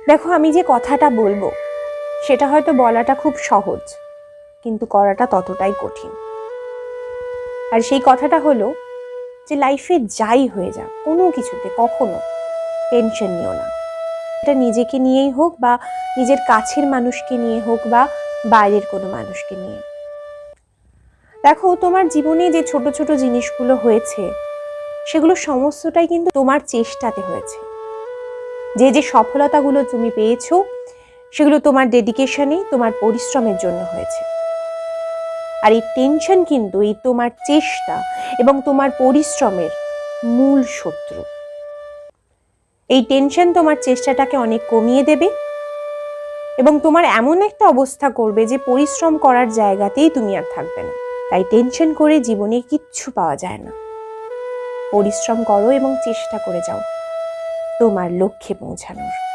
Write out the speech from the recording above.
দেখো, আমি যে কথাটা বলবো সেটা হয়তো বলাটা খুব সহজ, কিন্তু করাটা ততটাই কঠিন। আর সেই কথাটা হলো যে লাইফে যাই হয়ে যাক, কোনো কিছুতে কখনো টেনশন নিও না। এটা নিজেকে নিয়েই হোক বা নিজের কাছের মানুষকে নিয়ে হোক বা বাইরের কোনো মানুষকে নিয়ে। দেখো, তোমার জীবনে যে ছোট ছোট জিনিসগুলো হয়েছে সেগুলো সমস্তটাই কিন্তু তোমার চেষ্টাতে হয়েছে। যে সফলতাগুলো তুমি পেয়েছো সেগুলো তোমার ডেডিকেশনে, তোমার পরিশ্রমের জন্য হয়েছে। আর এই টেনশন কিন্তু এই তোমার চেষ্টা এবং তোমার পরিশ্রমের মূল শত্রু। এই টেনশন তোমার চেষ্টাটাকে অনেক কমিয়ে দেবে এবং তোমার এমন একটা অবস্থা করবে যে পরিশ্রম করার জায়গাতেই তুমি আর থাকবে না। তাই টেনশন করে জীবনে কিচ্ছু পাওয়া যায় না। পরিশ্রম করো এবং চেষ্টা করে যাও তোমার লক্ষ্যে পৌঁছানোর।